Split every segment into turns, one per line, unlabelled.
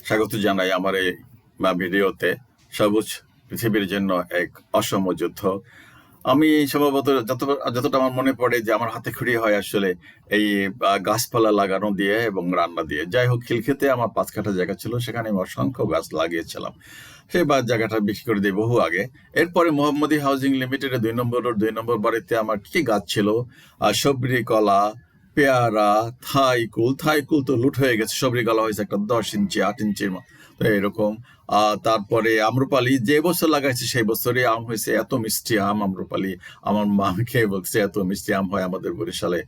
স্বাগত জানাই আমার এই ভিডিওতে। সবুজ পৃথিবীর জন্য এক অসম যুদ্ধ। আমি সম্ভবত যতটা আমার মনে পড়ে যে আমার হাতে খড়ি হয় আসলে এই গাছপালা লাগানো দিয়ে এবং রান্না দিয়ে। যাই হোক, খিলক্ষেতে আমার 5 কাঠা জায়গা ছিল, সেখানে আমি অসংখ্য গাছ লাগিয়েছিলাম। সেই জায়গাটা বিক্রি করে দিই বহু আগে। এরপরে মোহাম্মদী হাউজিং লিমিটেডের 2 নম্বর বাড়িতে আমার কি গাছ ছিল, সবরি কলা, পেয়ারা, থাই কুল তো লুট হয়ে গেছে। সবরি কলা হয়েছে একটা 10 ইঞ্চি 8 ইঞ্চির তো এরকম। তারপরে আম্রপালি যে বছর লাগাইছি সেই বছরই আম হয়েছে, এত মিষ্টি আম আম্রপালি। আমার মা খেয়ে বলছে এত মিষ্টি আম হয় আমাদের বরিশালে,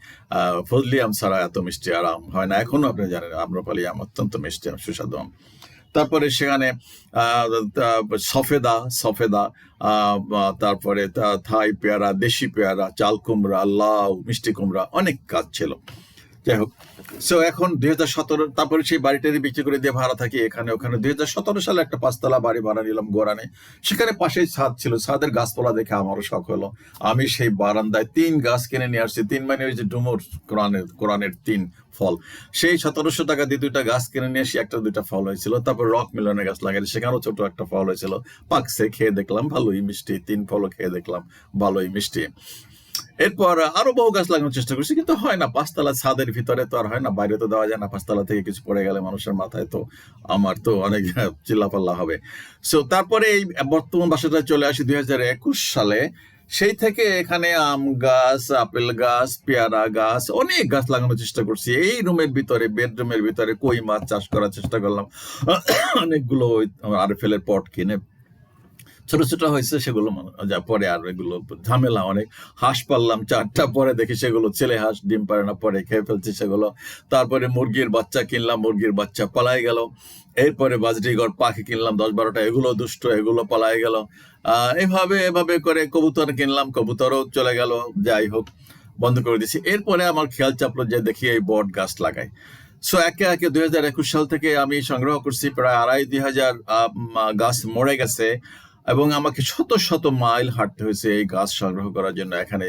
ফজলি আম ছাড়া এত মিষ্টি আর আম হয় না। এখনো আপনি জানেন আম্রপালি আম অত্যন্ত মিষ্টি আম, সুস্বাদু আম। তারপরে সেখানে সফেদা, তারপরে থাই পেয়ারা, দেশি পেয়ারা, চাল কুমড়া, লাউ, মিষ্টি কুমড়া, অনেক গাছ ছিল। যাই হোক, এখন 2017, তারপরে সেই বাড়িটারি বিক্রি করে দিয়ে ভাড়া থাকি এখানে ওখানে। 2017 সালে একটা 5 তলা বাড়ি ভাড়া নিলাম গোরানে। সেখানে পাশেই ছাদ ছিল, ছাদের গাছপালা দেখে আমারও শখ হলো। আমি সেই বারান্দায় 3 গাছ কিনে নিয়ে আসছি। 3 মানে ওই যে ডুমুর, কোরআনের 3 ফল। সেই 1700 টাকা দিয়ে 2টা গাছ কিনে নিয়ে এসে 1-2টা ফল হয়েছিল। তারপর রক মিলনের গাছ লাগাই, সেখানেও ছোট একটা ফল হয়েছিল। পাকছে, খেয়ে দেখলাম ভালোই মিষ্টি। 3 ফলও খেয়ে দেখলাম ভালোই মিষ্টি। এরপর আরো বহু গাছ লাগানোর চেষ্টা করছি, কিন্তু হয় না। 5 তলা ছাদের ভিতরে তো আর হয় না, বাইরে তো দেওয়া যায় না। 5 তলা থেকে কিছু পড়ে গেলে মানুষের মাথায় তো আমার তো অনেক চিল্লাপাল্লা হবে। তারপরে এই বর্তমান বাসাটায় চলে আসি 2021 সালে। সেই থেকে এখানে আম গাছ, আপেল গাছ, পেয়ারা গাছ, অনেক গাছ লাগানোর চেষ্টা করছি। এই রুমের ভিতরে, বেডরুমের ভিতরে কই মাছ চাষ করার চেষ্টা করলাম। অনেকগুলো আরএফএল এর পট কিনে ছোট ছোট হয়েছে, সেগুলো যা পরে আর এগুলো ঝামেলা অনেক। হাঁস পাললাম 4টা, পরে দেখি সেগুলো ছেলে হাঁস, ডিম পারে না, পরে খেয়ে ফেলছি সেগুলো। তারপরে মুরগির বাচ্চা কিনলাম, মুরগির বাচ্চা পালাই গেল। এরপরে বাজরিগর পাখি কিনলাম 10-12টা, এগুলো দুষ্ট, এগুলো পালাই গেল। এভাবে করে কবুতর কিনলাম, কবুতরও চলে গেল। যাই হোক, বন্ধ করে দিছি। এরপরে আমার খেয়াল চাপলো যে দেখি এই বট গাছ লাগাই। একে একে 2021 সাল থেকে আমি সংগ্রহ করছি প্রায় 2,500 গাছ মরে গেছে, এবং আমাকে শত শত মাইল হাঁটতে হয়েছে এই গাছ সংগ্রহ করার জন্য। এখানে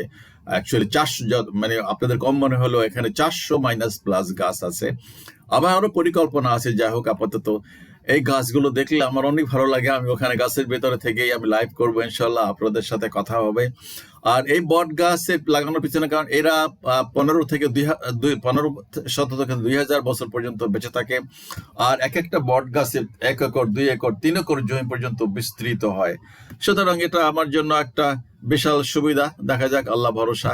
অ্যাকচুয়ালি 400, মানে আপনাদের কম মনে হলো, এখানে 400+ গাছ আছে। আবার আরো পরিকল্পনা আছে। যাই হোক, আপাতত এই গাছগুলো দেখলে আমার অনেক ভালো লাগে। আমি ওখানে গাছের ভেতরে থেকেই আমি লাইভ করবো ইনশাল্লাহ, আপনাদের সাথে কথা হবে। আর এই বট গাছে লাগানোর পিছনে কারণ এরা 15 থেকে 1500 থেকে 2000 বছর পর্যন্ত বেঁচে থাকে। আর এক একটা বট গাছে 1 একর, 2 একর, 3 একর জমি পর্যন্ত বিস্তৃত হয়। সুতরাং এটা আমার জন্য একটা বিশাল সুবিধা। দেখা যাক, আল্লাহ ভরসা।